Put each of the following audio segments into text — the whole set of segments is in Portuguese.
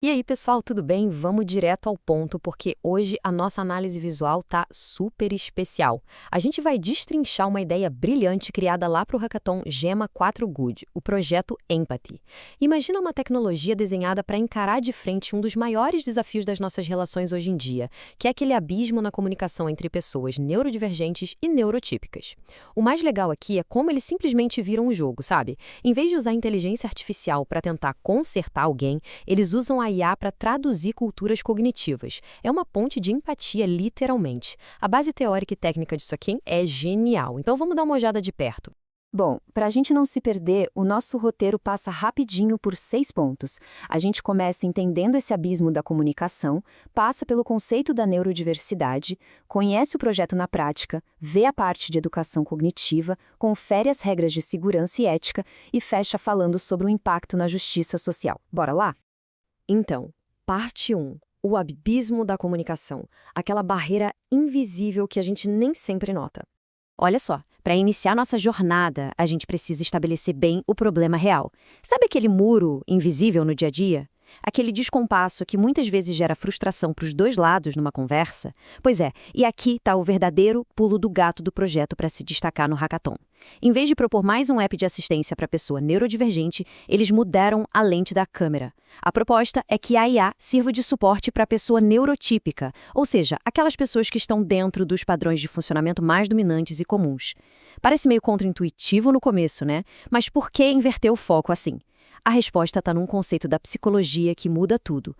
E aí, pessoal, tudo bem? Vamos direto ao ponto, porque hoje a nossa análise visual tá super especial. A gente vai destrinchar uma ideia brilhante criada lá para o Hackathon Gemma 4 Good, o projeto Empathy. Imagina uma tecnologia desenhada para encarar de frente um dos maiores desafios das nossas relações hoje em dia, que é aquele abismo na comunicação entre pessoas neurodivergentes e neurotípicas. O mais legal aqui é como eles simplesmente viram o jogo, sabe? Em vez de usar inteligência artificial para tentar consertar alguém, eles usam a IA para traduzir culturas cognitivas. É uma ponte de empatia, literalmente. A base teórica e técnica disso aqui é genial. Então vamos dar uma olhada de perto. Bom, para a gente não se perder, o nosso roteiro passa rapidinho por 6 pontos. A gente começa entendendo esse abismo da comunicação, passa pelo conceito da neurodiversidade, conhece o projeto na prática, vê a parte de educação cognitiva, confere as regras de segurança e ética e fecha falando sobre o impacto na justiça social. Bora lá? Então, parte 1. O abismo da comunicação. Aquela barreira invisível que a gente nem sempre nota. Olha só, para iniciar nossa jornada, a gente precisa estabelecer bem o problema real. Sabe aquele muro invisível no dia a dia? Aquele descompasso que muitas vezes gera frustração para os dois lados numa conversa? Pois é, e aqui está o verdadeiro pulo do gato do projeto para se destacar no hackathon. Em vez de propor mais um app de assistência para a pessoa neurodivergente, eles mudaram a lente da câmera. A proposta é que a IA sirva de suporte para a pessoa neurotípica, ou seja, aquelas pessoas que estão dentro dos padrões de funcionamento mais dominantes e comuns. Parece meio contraintuitivo no começo, né? Mas por que inverter o foco assim? A resposta está num conceito da psicologia que muda tudo.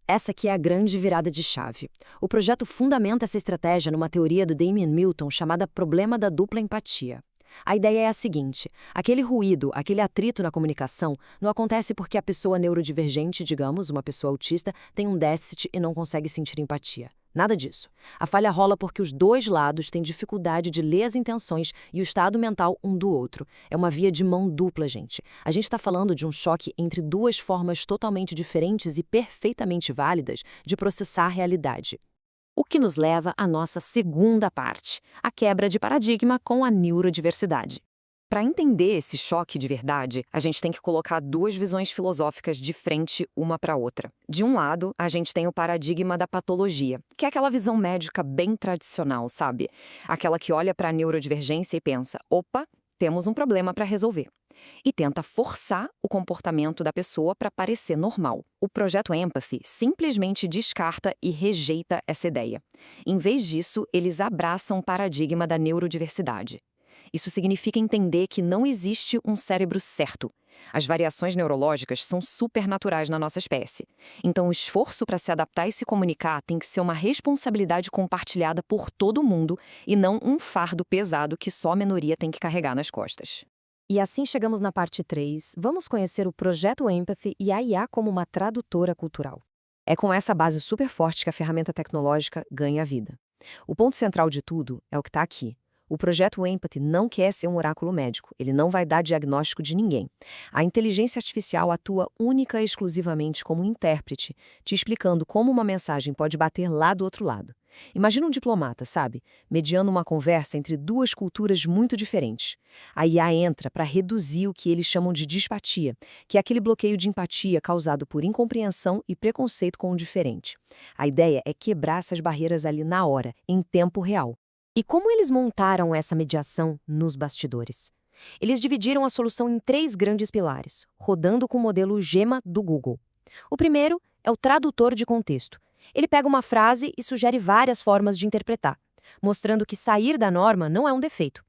Essa aqui é a grande virada de chave. O projeto fundamenta essa estratégia numa teoria do Damian Milton chamada problema da dupla empatia. A ideia é a seguinte: aquele ruído, aquele atrito na comunicação não acontece porque a pessoa neurodivergente, digamos, uma pessoa autista, tem um déficit e não consegue sentir empatia. Nada disso. A falha rola porque os dois lados têm dificuldade de ler as intenções e o estado mental um do outro. É uma via de mão dupla, gente. A gente está falando de um choque entre duas formas totalmente diferentes e perfeitamente válidas de processar a realidade. O que nos leva à nossa segunda parte, a quebra de paradigma com a neurodiversidade. Para entender esse choque de verdade, a gente tem que colocar duas visões filosóficas de frente uma para outra. De um lado, a gente tem o paradigma da patologia, que é aquela visão médica bem tradicional, sabe? Aquela que olha para a neurodivergência e pensa: opa, temos um problema para resolver. E tenta forçar o comportamento da pessoa para parecer normal. O projeto Empathy simplesmente descarta e rejeita essa ideia. Em vez disso, eles abraçam o paradigma da neurodiversidade. Isso significa entender que não existe um cérebro certo. As variações neurológicas são supernaturais na nossa espécie. Então, o esforço para se adaptar e se comunicar tem que ser uma responsabilidade compartilhada por todo mundo e não um fardo pesado que só a minoria tem que carregar nas costas. E assim chegamos na parte 3. Vamos conhecer o projeto Empathy e a IA como uma tradutora cultural. É com essa base super forte que a ferramenta tecnológica ganha vida. O ponto central de tudo é o que está aqui. O projeto Empathy não quer ser um oráculo médico, ele não vai dar diagnóstico de ninguém. A inteligência artificial atua única e exclusivamente como intérprete, te explicando como uma mensagem pode bater lá do outro lado. Imagina um diplomata, sabe? Mediando uma conversa entre duas culturas muito diferentes. A IA entra para reduzir o que eles chamam de dispatia, que é aquele bloqueio de empatia causado por incompreensão e preconceito com o diferente. A ideia é quebrar essas barreiras ali na hora, em tempo real. E como eles montaram essa mediação nos bastidores? Eles dividiram a solução em 3 grandes pilares, rodando com o modelo Gemma do Google. O primeiro é o tradutor de contexto. Ele pega uma frase e sugere várias formas de interpretar, mostrando que sair da norma não é um defeito.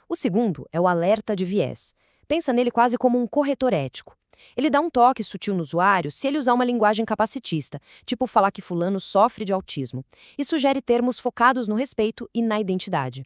O segundo é o alerta de viés. Pensa nele quase como um corretor ético. Ele dá um toque sutil no usuário se ele usar uma linguagem capacitista, tipo falar que fulano sofre de autismo, e sugere termos focados no respeito e na identidade.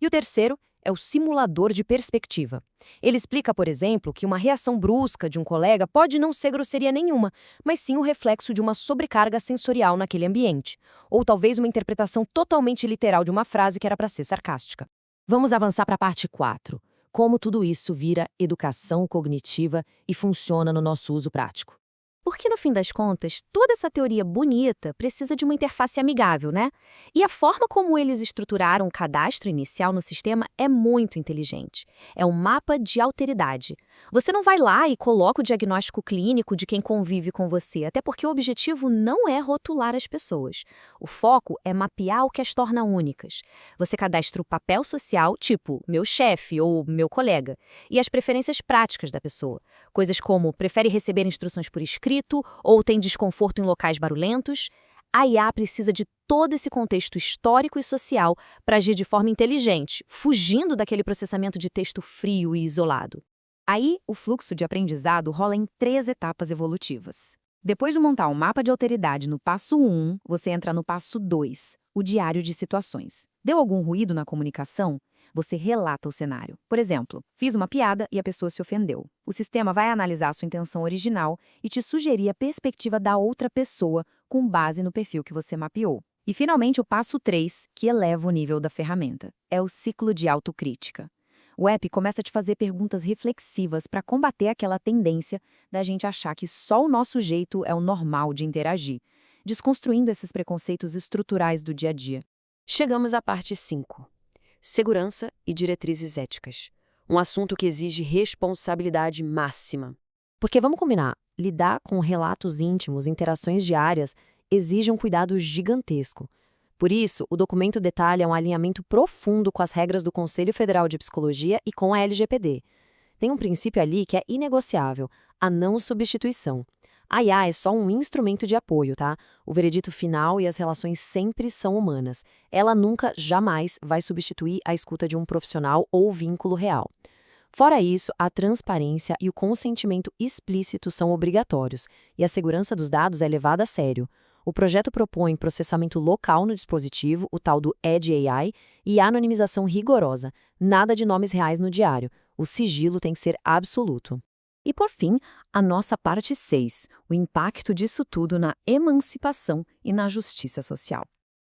E o terceiro é o simulador de perspectiva. Ele explica, por exemplo, que uma reação brusca de um colega pode não ser grosseria nenhuma, mas sim o reflexo de uma sobrecarga sensorial naquele ambiente, ou talvez uma interpretação totalmente literal de uma frase que era para ser sarcástica. Vamos avançar para a parte 4. Como tudo isso vira educação cognitiva e funciona no nosso uso prático. Porque, no fim das contas, toda essa teoria bonita precisa de uma interface amigável, né? E a forma como eles estruturaram o cadastro inicial no sistema é muito inteligente. É um mapa de alteridade. Você não vai lá e coloca o diagnóstico clínico de quem convive com você, até porque o objetivo não é rotular as pessoas. O foco é mapear o que as torna únicas. Você cadastra o papel social, tipo meu chefe ou meu colega, e as preferências práticas da pessoa. Coisas como prefere receber instruções por escrito ou tem desconforto em locais barulhentos. A IA precisa de todo esse contexto histórico e social para agir de forma inteligente, fugindo daquele processamento de texto frio e isolado. Aí, o fluxo de aprendizado rola em 3 etapas evolutivas. Depois de montar um mapa de alteridade no passo 1, você entra no passo 2, o diário de situações. Deu algum ruído na comunicação? Você relata o cenário. Por exemplo, fiz uma piada e a pessoa se ofendeu. O sistema vai analisar a sua intenção original e te sugerir a perspectiva da outra pessoa com base no perfil que você mapeou. E, finalmente, o passo 3, que eleva o nível da ferramenta. É o ciclo de autocrítica. O app começa a te fazer perguntas reflexivas para combater aquela tendência da gente achar que só o nosso jeito é o normal de interagir, desconstruindo esses preconceitos estruturais do dia a dia. Chegamos à parte 5. Segurança e diretrizes éticas. Um assunto que exige responsabilidade máxima. Porque vamos combinar, lidar com relatos íntimos, interações diárias, exige um cuidado gigantesco. Por isso, o documento detalha um alinhamento profundo com as regras do Conselho Federal de Psicologia e com a LGPD. Tem um princípio ali que é inegociável, a não substituição. A IA é só um instrumento de apoio, tá? O veredito final e as relações sempre são humanas. Ela nunca, jamais, vai substituir a escuta de um profissional ou vínculo real. Fora isso, a transparência e o consentimento explícito são obrigatórios, e a segurança dos dados é levada a sério. O projeto propõe processamento local no dispositivo, o tal do Edge AI, e anonimização rigorosa, nada de nomes reais no diário. O sigilo tem que ser absoluto. E, por fim, a nossa parte 6, o impacto disso tudo na emancipação e na justiça social.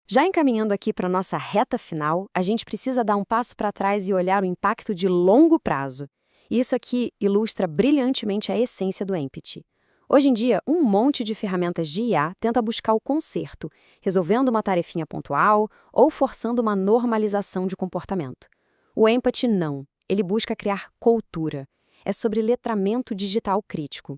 Já encaminhando aqui para a nossa reta final, a gente precisa dar um passo para trás e olhar o impacto de longo prazo. Isso aqui ilustra brilhantemente a essência do Empathy. Hoje em dia, um monte de ferramentas de IA tenta buscar o conserto, resolvendo uma tarefinha pontual ou forçando uma normalização de comportamento. O Empathy não. Ele busca criar cultura. É sobre letramento digital crítico.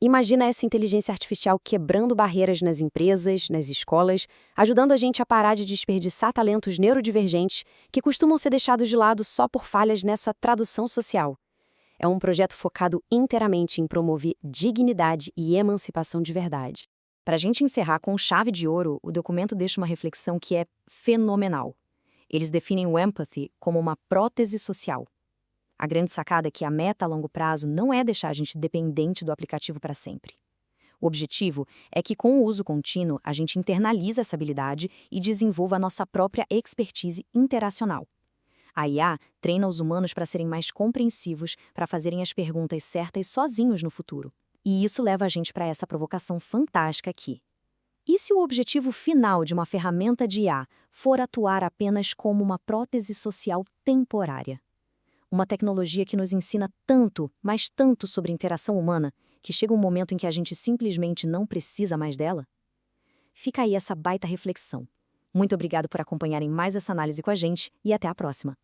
Imagina essa inteligência artificial quebrando barreiras nas empresas, nas escolas, ajudando a gente a parar de desperdiçar talentos neurodivergentes que costumam ser deixados de lado só por falhas nessa tradução social. É um projeto focado inteiramente em promover dignidade e emancipação de verdade. Para a gente encerrar com chave de ouro, o documento deixa uma reflexão que é fenomenal. Eles definem o Empathy como uma prótese social. A grande sacada é que a meta a longo prazo não é deixar a gente dependente do aplicativo para sempre. O objetivo é que, com o uso contínuo, a gente internalize essa habilidade e desenvolva a nossa própria expertise interacional. A IA treina os humanos para serem mais compreensivos, para fazerem as perguntas certas sozinhos no futuro. E isso leva a gente para essa provocação fantástica aqui. E se o objetivo final de uma ferramenta de IA for atuar apenas como uma prótese social temporária? Uma tecnologia que nos ensina tanto, mas tanto sobre interação humana, que chega um momento em que a gente simplesmente não precisa mais dela? Fica aí essa baita reflexão. Muito obrigado por acompanharem mais essa análise com a gente e até a próxima.